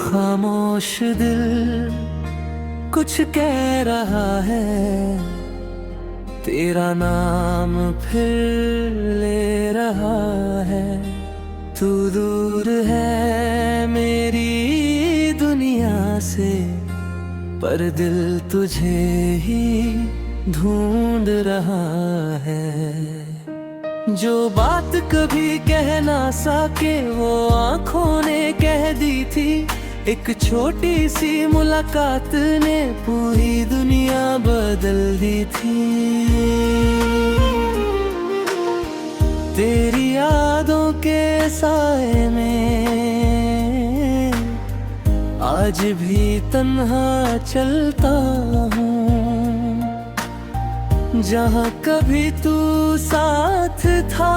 खामोश दिल कुछ कह रहा है, तेरा नाम फिर ले रहा है। तू दूर है मेरी दुनिया से, पर दिल तुझे ही ढूंढ रहा है। जो बात कभी कह ना सके वो आँखों ने कह दी थी। एक छोटी सी मुलाकात ने पूरी दुनिया बदल दी थी। तेरी यादों के साए में आज भी तन्हा चलता हूँ। जहाँ कभी तू साथ था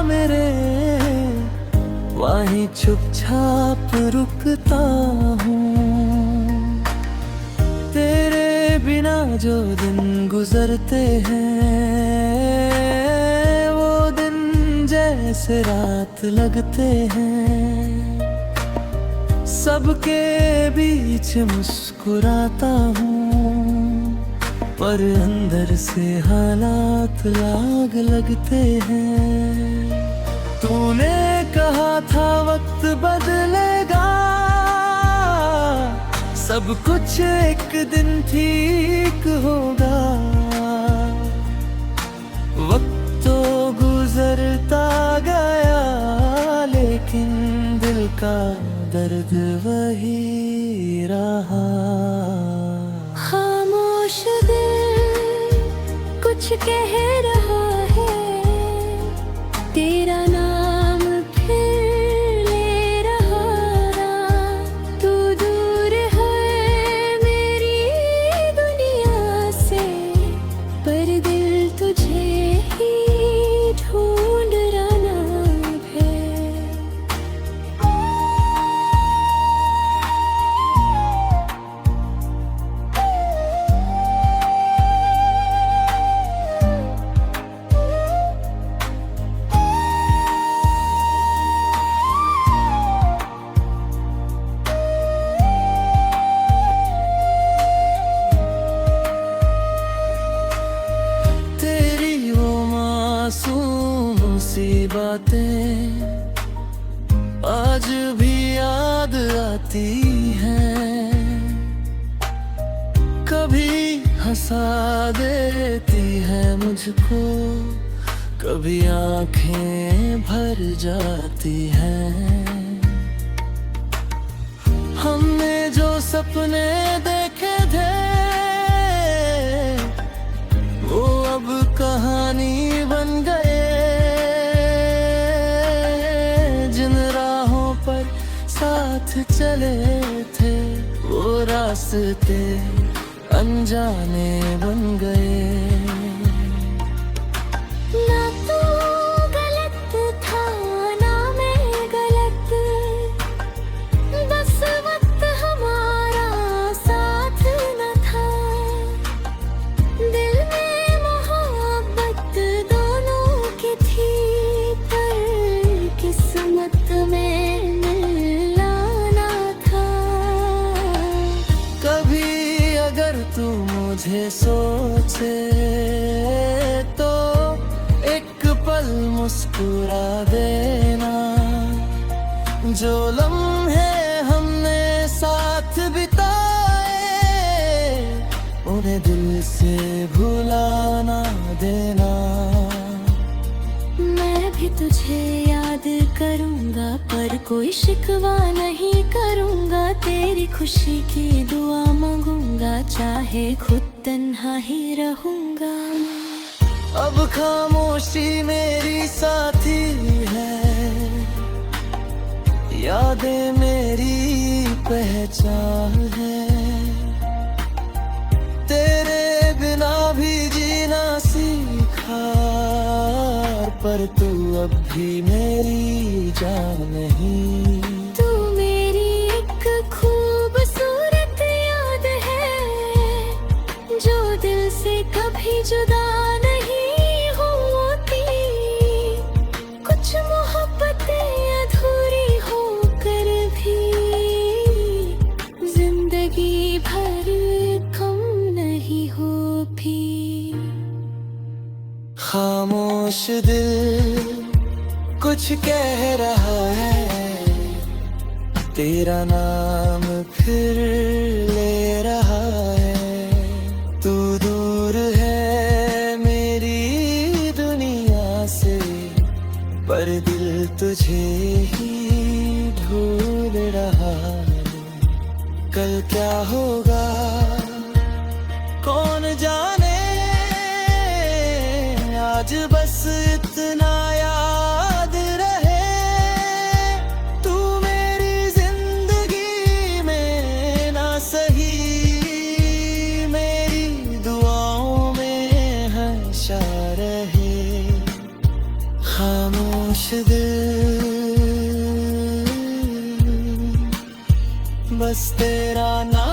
मेरे, वहीं चुपचाप रुकता हूँ। तेरे बिना जो दिन गुजरते हैं, वो दिन जैसे रात लगते हैं। सबके बीच मुस्कुराता हूँ, पर अंदर से हालात लाग लगते हैं। तूने कहा था वक्त बदलेगा, सब कुछ एक दिन ठीक होगा। वक्त तो गुजरता गया, लेकिन दिल का दर्द वही रहा। खामोश दिल कुछ कह रहा है, तेरा नाम फिर ले रहा। तू दूर है मेरी दुनिया से, पर दिल तुझे ही ढूंढ रहा है। मासूम सी बातें आज भी याद आती हैं। कभी हंसा देती है मुझको, कभी आंखें भर जाती हैं। हमने जो सपने देखे थे, वो अब कहानी बन गए। जिन राहों पर साथ चले थे, वो रास्ते अनजाने बन गए। ना तू गलत था ना मैं गलत, बस वक्त हमारा साथ न था। दिल में मोहब्बत दोनों की थी, पर किस्मत में मिलना ना था। कभी अगर तू मुझे सोचे तो एक पल मुस्कुरा देना। जो लम्हे हमने साथ बिताए, उन्हें दिल से भुला ना देना। मैं भी तुझे याद करूंगा, पर कोई शिकवा नहीं करूंगा। तेरी खुशी की दुआ मांगूंगा, चाहे खुद तन्हा ही रहूंगा। अब खामोशी मेरी साथी है, यादें मेरी पहचान है। तेरे बिना भी जीना सीखा, पर तू अब भी मेरी जान नहीं। तू मेरी एक खूबसूरत याद है जो दिल से कभी जुदा नहीं होती। कुछ मोहब्बतें अधूरी होकर भी जिंदगी भर कम नहीं होती। खामोश दिल कुछ कह रहा है, तेरा नाम फिर ले रहा है। तू दूर है मेरी दुनिया से, पर दिल तुझे ही ढूंढ रहा है। कल क्या होगा कौन जाने, आज बस इतना याद रहे, तू मेरी जिंदगी में ना सही, मेरी दुआओं में हमेशा रहे। खामोश दिल बस तेरा नाम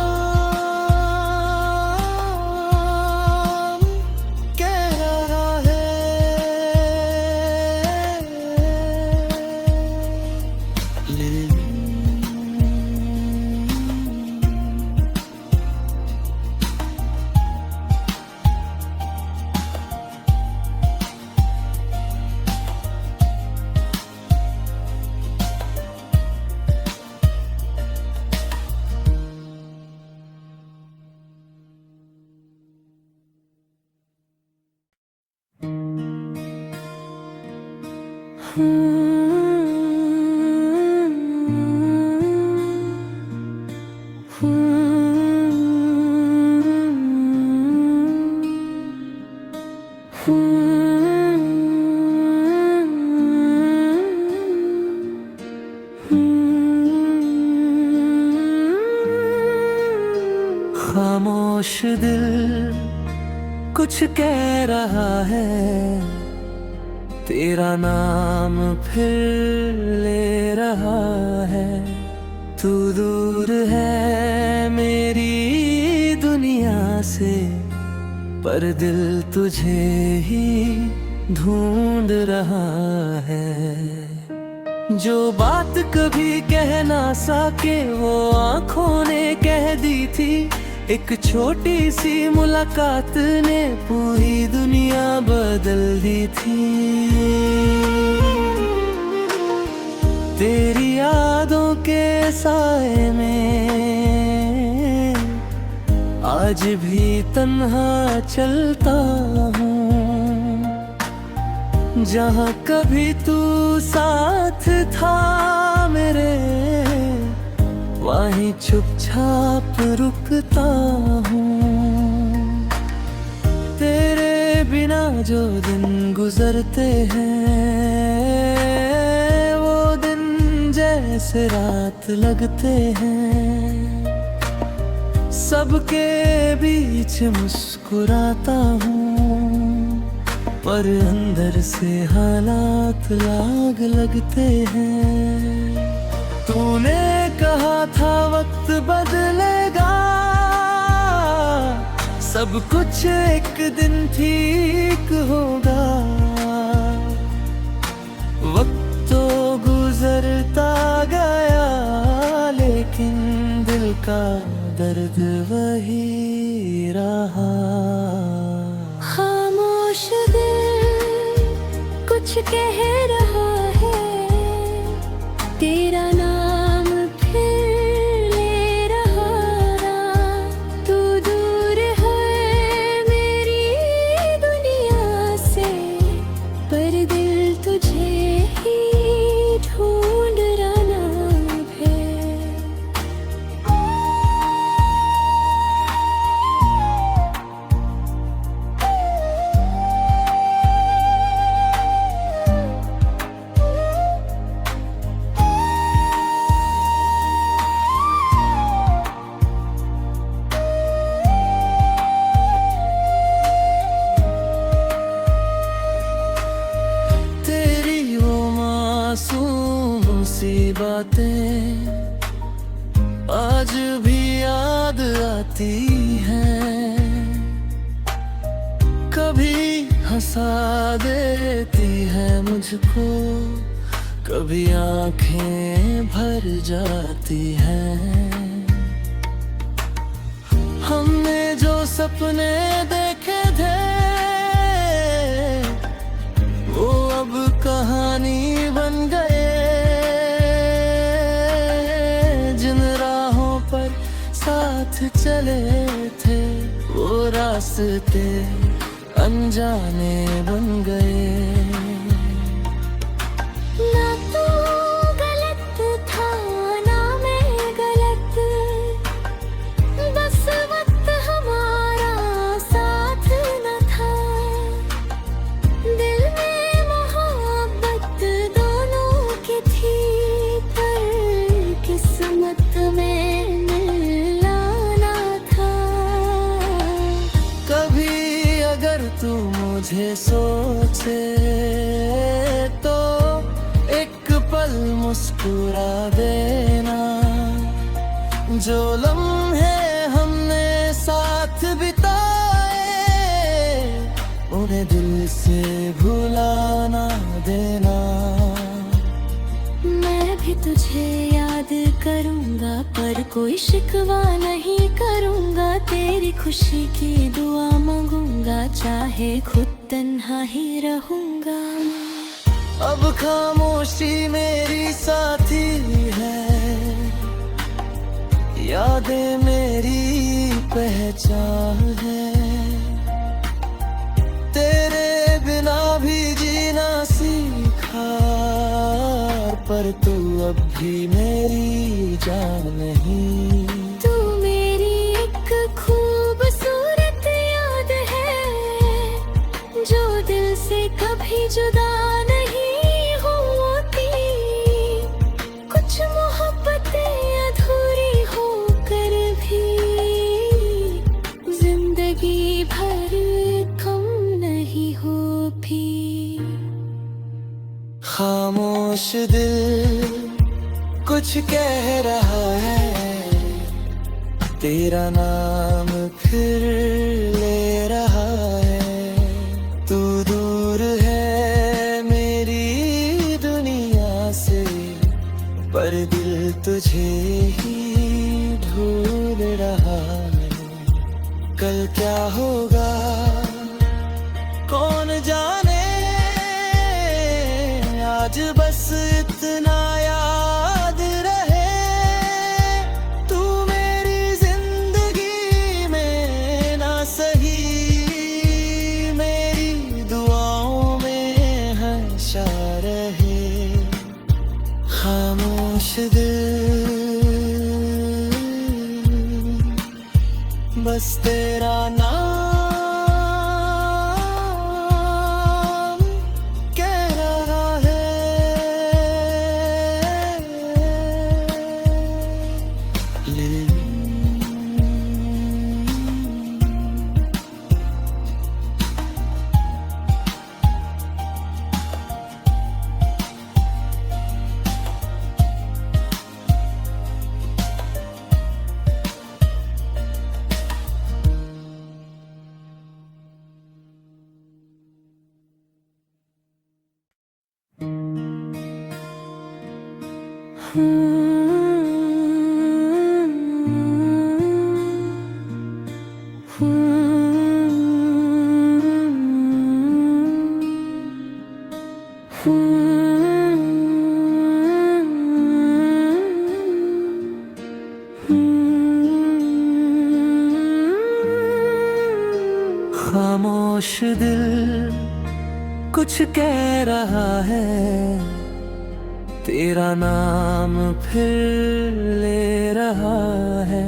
खामोश दिल कुछ कह रहा है, तेरा नाम फिर ले रहा है। तू दूर है मेरी दुनिया से, पर दिल तुझे ही ढूंढ रहा है। जो बात कभी कह ना सके वो आँखों ने कह दी थी, एक छोटी सी मुलाकात ने पूरी दुनिया बदल दी थी। तेरी यादों के साए में आज भी तन्हा चलता हूँ, जहाँ कभी तू साथ था मेरे, वहीं चुपचाप रुकता हूँ। तेरे बिना जो दिन गुजरते हैं, वो दिन जैसे रात लगते हैं। सबके बीच मुस्कुराता हूँ, पर अंदर से हालात लाग लगते हैं। तूने कहा था वक्त बदलेगा, सब कुछ एक दिन ठीक होगा। वक्त तो गुजरता गया, लेकिन दिल का दर्द वही रहा। खामोश दिल कुछ कह रहा है, तेरा नाम फिर ले रहा। तू दूर है मेरी दुनिया से, पर दिल तुझे ही ढूंढ रहा है। हंसा देती है मुझको, कभी आंखें भर जाती हैं। हमने जो सपने देखे थे वो अब कहानी बन गए। जिन राहों पर साथ चले थे वो रास्ते अनजाने बन गए। ना तू गलत था ना मैं गलत, बस वक्त हमारा साथ न था। दिल में मोहब्बत दोनों की थी, पर किस्मत में मिलाना था। कभी अगर तू मुझे सोचे तो एक पल मुस्कुरा देना। जो लम्हे हमने साथ बिताए उन्हें दिल से भुला ना देना। मैं भी तुझे याद करूंगा पर कोई शिकवा नहीं करूंगा। तेरी खुशी की दुआ मांगूंगा, चाहे खुद तन्हा ही रहूंगा। अब खामोशी मेरी साथी है, यादें मेरी पहचान है। तेरे बिना भी जीना सीखा, पर तू अब भी मेरी जान नहीं। तू मेरी एक खूबसूरत याद है, जो दिल से कभी जुदा नहीं होती। कुछ मोहब्बतें अधूरी होकर भी जिंदगी भर कम नहीं हो भी। खामोश दिल कुछ कह रहा है, तेरा नाम फिर ले रहा है। तू दूर है मेरी दुनिया से, पर दिल तुझे ही ढूंढ रहा है। कल क्या होगा कौन जाने, आज बस इतना याद रहे। तू मेरी जिंदगी में ना सही, मेरी दुआओं में हमेशा रहे। खामोश दिल बस तेरा नाम खामोश दिल कुछ कह रहा है, तेरा नाम फिर ले रहा है।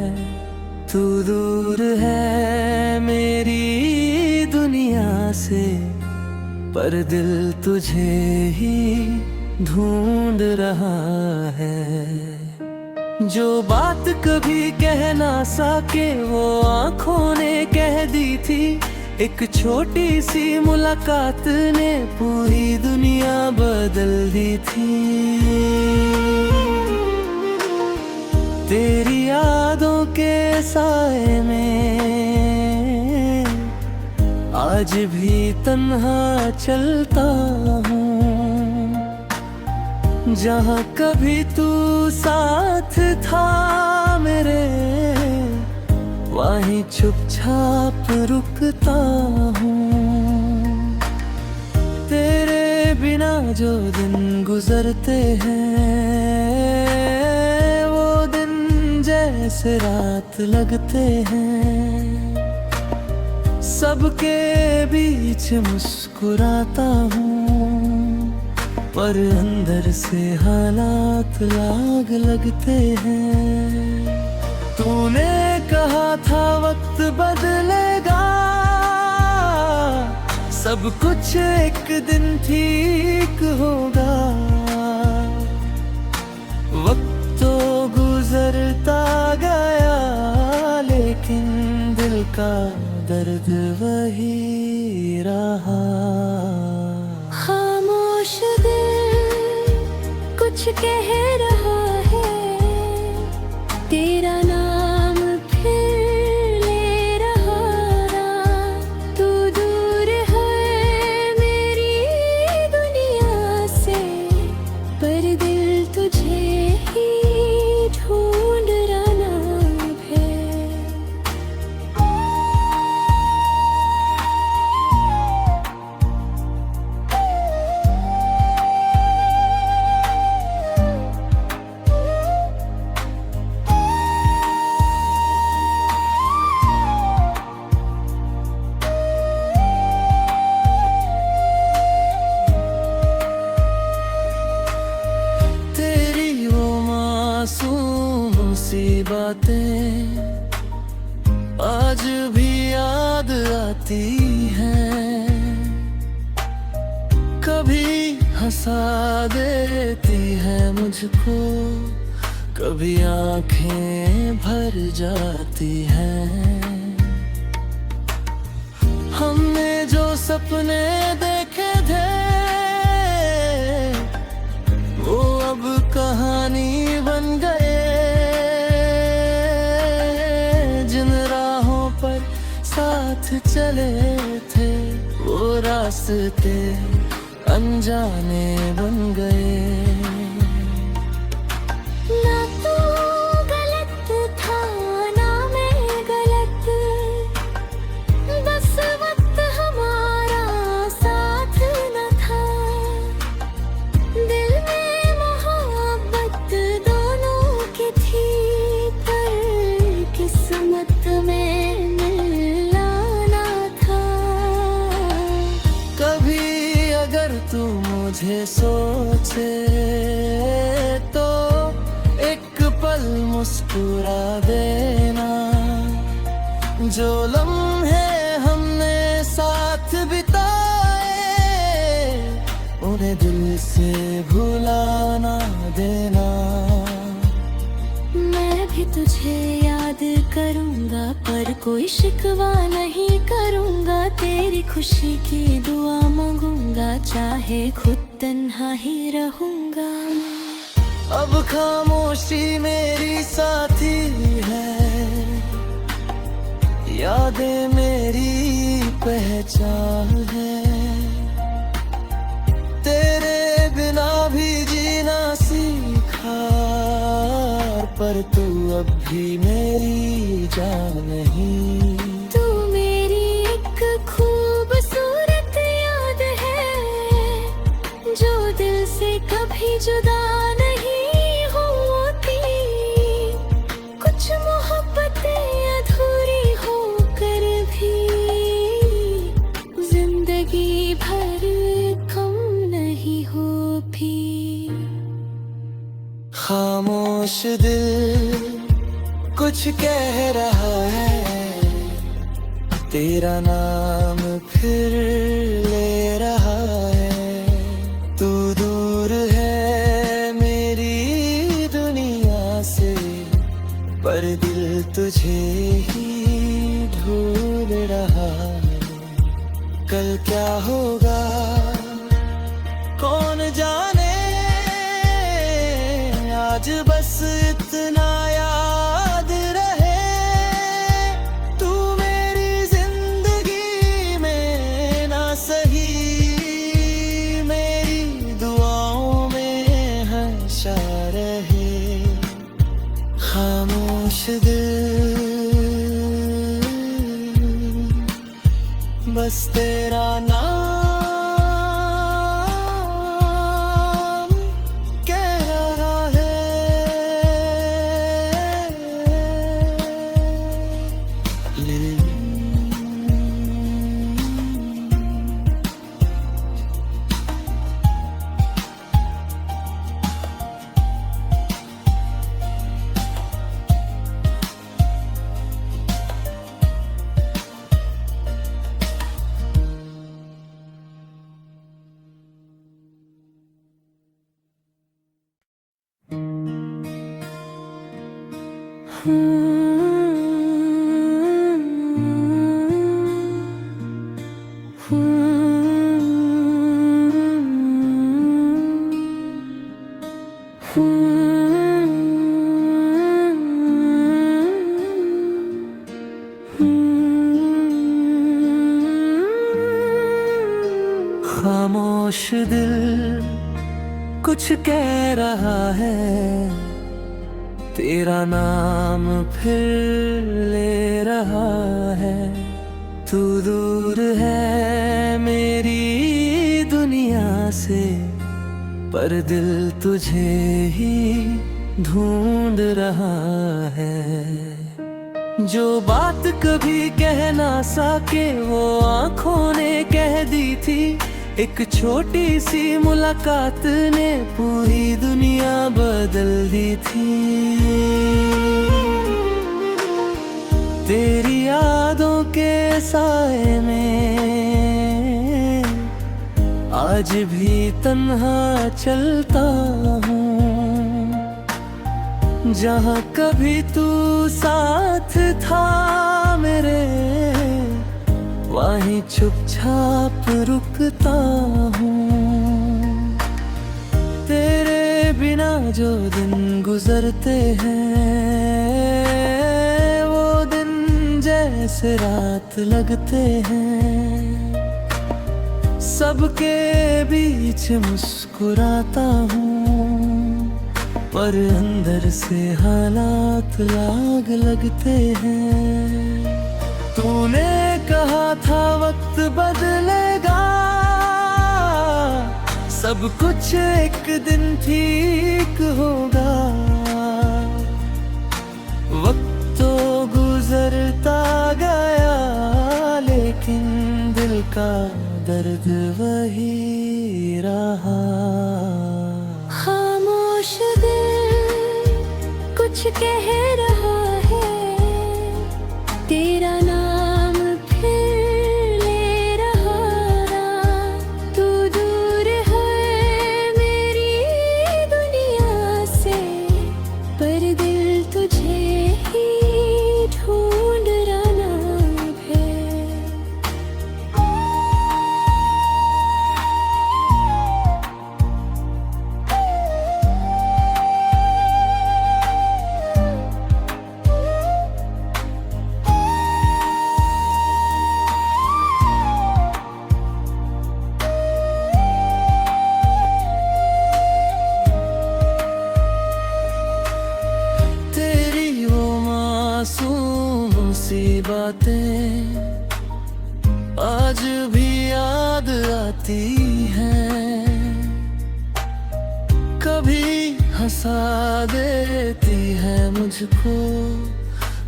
तू दूर है मेरी दुनिया से, पर दिल तुझे ही ढूंढ रहा है। जो बात कभी कह ना सके वो आँखों ने कह दी थी। एक छोटी सी मुलाकात ने पूरी दुनिया बदल दी थी। तेरी यादों के साए में आज भी तन्हा चलता हूँ, जहाँ कभी तू साथ था मेरे, वहीं चुपचाप रुकता हूँ। तेरे बिना जो दिन गुजरते हैं, वो दिन जैसे रात लगते हैं। सबके बीच मुस्कुराता हूँ, पर अंदर से हालात लाग लगते हैं। तूने कहा था वक्त बदलेगा, सब कुछ एक दिन ठीक होगा। वक्त तो गुजरता गया, लेकिन दिल का दर्द वही रहा। खामोश दिल कुछ कह रहा है, तेरा नाम फिर ले रहा। तू दूर है मेरी दुनिया से, पर दिल तुझे ही ढूंढ रहा है। मासूम सी बातें आज भी याद आती हैं, कभी हंसा देती है मुझको, कभी आंखें भर जाती हैं। हमने जो सपने देखे थे, वो अब कहानी बन गए। जिन राहों पर साथ चले थे, वो रास्ते अनजाने बन गए। ना तू गलत था ना मैं गलत, बस वक्त हमारा साथ न था। दिल में मोहब्बत दोनों की थी, पर किस्मत में मिलाना था। कभी अगर तू मुझे सोचे, तो एक पल मुस्कुरा देना। जो लम्हे हमने साथ बिताए, उन्हें दिल से भुला देना। मैं भी तुझे याद करूंगा, पर कोई शिकवा नहीं करूंगा। तेरी खुशी की दुआ मांगूंगा, चाहे खुद तन्हा ही रहूंगा। अब खामोशी मेरी साथी है, यादें मेरी पहचान है। तेरे बिना भी जीना सीखा, पर तू अब भी मेरी जान नहीं। तू मेरी एक खूबसूरत याद है, जो दिल से कभी जुदा नहीं होती। कुछ मोहब्बतें अधूरी होकर भी जिंदगी भर कम नहीं हो भी। खामोश दिल कुछ कह रहा है, तेरा नाम फिर ले रहा है। तू दूर है मेरी दुनिया से, पर दिल तुझे ही ढूंढ रहा है। कल क्या होगा कौन जाने, आज बस इतना याद रहे। तू मेरी जिंदगी में बस तेरा नाम कह रहा है। खामोश दिल कुछ कह रहा है, तेरा नाम फिर ले रहा है। तू दूर है मेरी दुनिया से, पर दिल तुझे ही ढूंढ रहा है। जो बात कभी कह ना सके वो आँखों ने कह दी थी, एक छोटी सी मुलाकात ने पूरी दुनिया बदल दी थी। तेरी यादों के साए में आज भी तन्हा चलता हूँ, जहाँ कभी तू साथ था मेरे, वहीं चुपचाप रुकता हूँ। तेरे बिना जो दिन गुजरते हैं, वो दिन जैसे रात लगते हैं। सबके बीच मुस्कुराता हूँ, पर अंदर से हालात लाग लगते हैं। तूने कहा था वक्त बदलेगा, सब कुछ एक दिन ठीक होगा। वक्त तो गुजरता गया, लेकिन दिल का दर्द वही रहा। खामोश दिल कुछ कह रहा है, तेरा नाम फिर ले रहा। तू दूर है मेरी दुनिया से, पर दिल तुझे ही ढूंढ रहा है। मासूम सी बातें आज भी याद आती हैं, कभी हंसा देती है मुझको,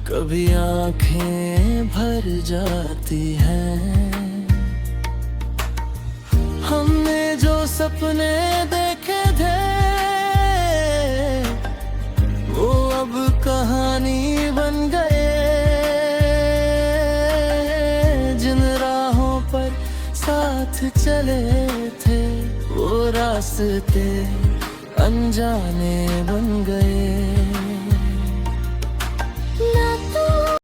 कभी आंखें भर जाती हैं। हमने जो सपने देखे थे वो अब कहानी बन गए। जिन राहों पर साथ चले थे वो रास्ते अनजाने बन गए।